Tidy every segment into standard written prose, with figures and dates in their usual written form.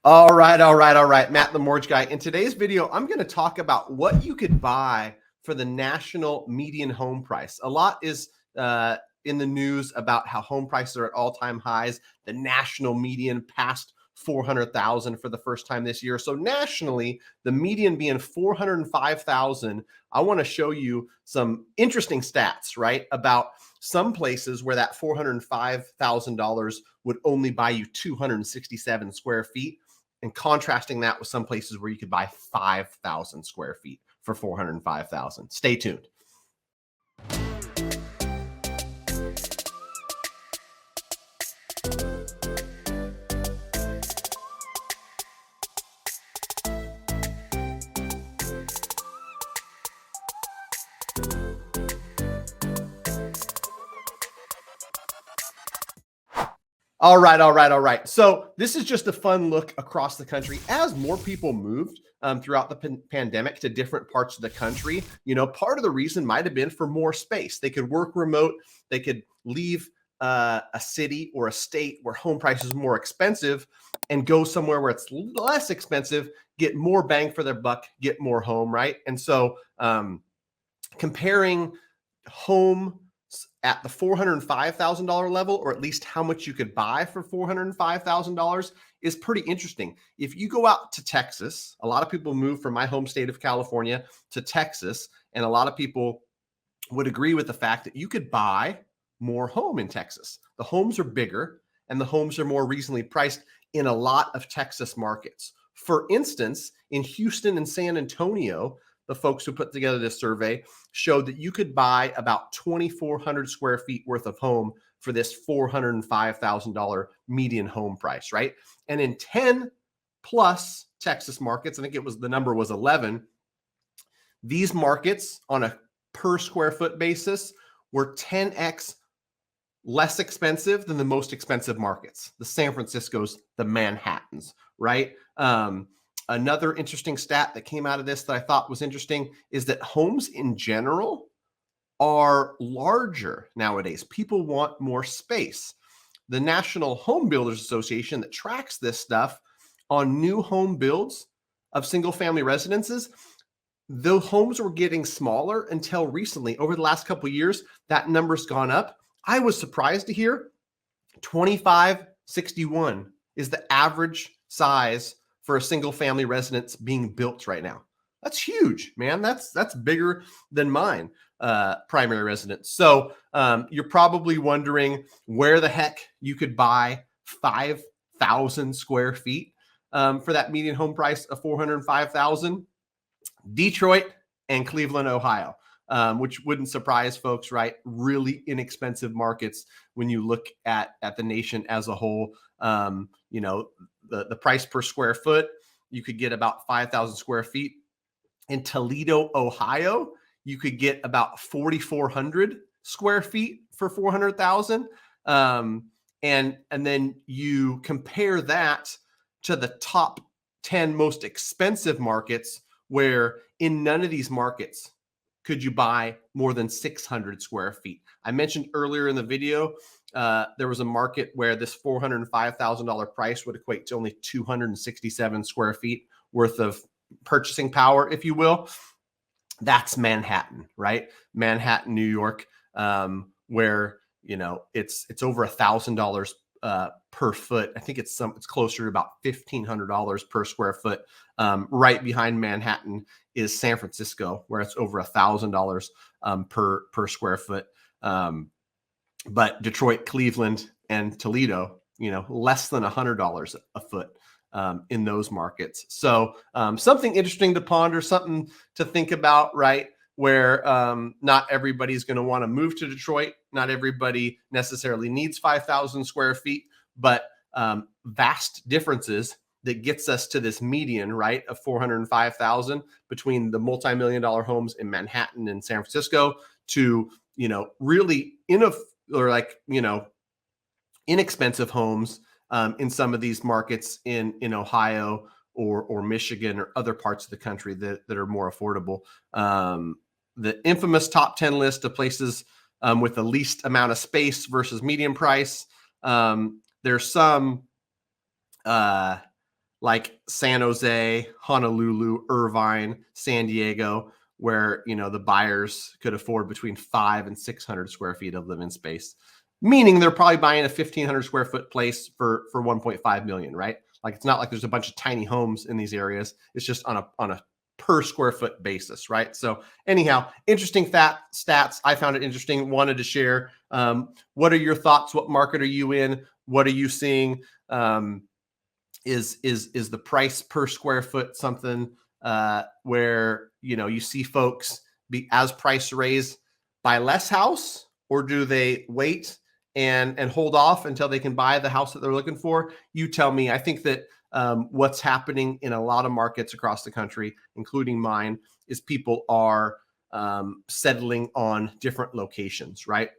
All right. Matt, the Mortgage Guy. In today's video, I'm going to talk about what you could buy for the national median home price. A lot is in the news about how home prices are at all-time highs. The national median passed 400,000 for the first time this year. So nationally, the median being 405,000, I want to show you some interesting stats, right? About some places where that $405,000 would only buy you 267 square feet, and contrasting that with some places where you could buy 5,000 square feet for 405,000. Stay tuned. All right. So this is just a fun look across the country as more people moved throughout the pandemic to different parts of the country. You know, part of the reason might have been for more space. They could work remote. They could leave a city or a state where home prices are more expensive and go somewhere where it's less expensive, get more bang for their buck, get more home, right? And so comparing home at the $405,000 level, or at least how much you could buy for $405,000, is pretty interesting. If you go out to Texas, a lot of people move from my home state of California to Texas, and a lot of people would agree with the fact that you could buy more home in Texas. The homes are bigger and the homes are more reasonably priced in a lot of Texas markets. For instance, in Houston and San Antonio, the folks who put together this survey showed that you could buy about 2,400 square feet worth of home for this $405,000 median home price, right? And in 10 plus Texas markets, I think the number was 11, these markets on a per square foot basis were 10x less expensive than the most expensive markets, the San Franciscos, the Manhattans, right? Another interesting stat that came out of this that I thought was interesting is that homes in general are larger nowadays. People want more space. The National Home Builders Association that tracks this stuff on new home builds of single family residences, the homes were getting smaller until recently. Over the last couple of years, that number's gone up. I was surprised to hear 2561 is the average size for a single family residence being built right now. That's huge, man. That's bigger than mine primary residence. So you're probably wondering where the heck you could buy 5,000 square feet for that median home price of 405,000. Detroit and Cleveland, Ohio, which wouldn't surprise folks, right? Really inexpensive markets when you look at the nation as a whole. You know, the price per square foot, you could get about 5,000 square feet. In Toledo, Ohio, you could get about 4,400 square feet for 400,000. And then you compare that to the top 10 most expensive markets, where in none of these markets could you buy more than 600 square feet. I mentioned earlier in the video, there was a market where this $405,000 price would equate to only 267 square feet worth of purchasing power, if you will. That's Manhattan, right? Manhattan, New York, where, you know, it's over $1,000 per foot. I think it's closer to about $1,500 per square foot. Right behind Manhattan is San Francisco, where it's over $1,000 per square foot. But Detroit, Cleveland, and Toledo, you know, less than $100 a foot in those markets. So something interesting to ponder, something to think about, right? Where not everybody's going to want to move to Detroit. Not everybody necessarily needs 5,000 square feet, but vast differences that gets us to this median, right, of 405,000 between the multi-million-dollar homes in Manhattan and San Francisco to, you know, really inexpensive homes in some of these markets in Ohio or Michigan or other parts of the country that are more affordable. The infamous top 10 list of places with the least amount of space versus median price. There's some like San Jose, Honolulu, Irvine, San Diego, where, you know, the buyers could afford between 500 and 600 square feet of living space, meaning they're probably buying a 1,500 square foot place for 1.5 million, right? Like, it's not like there's a bunch of tiny homes in these areas. It's just on a per square foot basis, right? So anyhow, interesting stats. I found it interesting. Wanted to share. What are your thoughts? What market are you in? What are you seeing? Is the price per square foot something where, you know, you see folks be as price raise buy less house, or do they wait and hold off until they can buy the house that they're looking for? You tell me. I think that what's happening in a lot of markets across the country, including mine, is people are settling on different locations, right?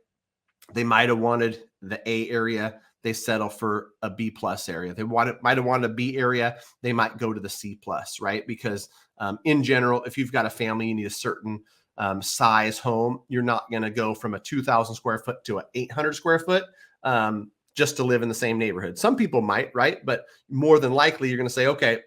They might have wanted the A area, they settle for a B plus area. They might have wanted a B area, they might go to the C plus, right? Because in general, if you've got a family, you need a certain size home. You're not going to go from a 2,000 square foot to an 800 square foot just to live in the same neighborhood. Some people might, right? But more than likely, you're going to say, okay,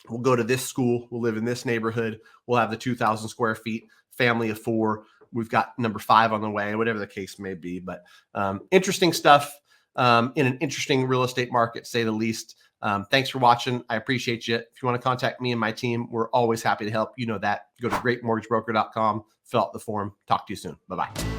we'll go to this school, we'll live in this neighborhood, we'll have the 2,000 square feet, family of 4. We've got number 5 on the way, whatever the case may be. But interesting stuff in an interesting real estate market, say the least. Thanks for watching. I appreciate you. If you want to contact me and my team, we're always happy to help. You know that. Go to greatmortgagebroker.com, fill out the form. Talk to you soon. Bye-bye.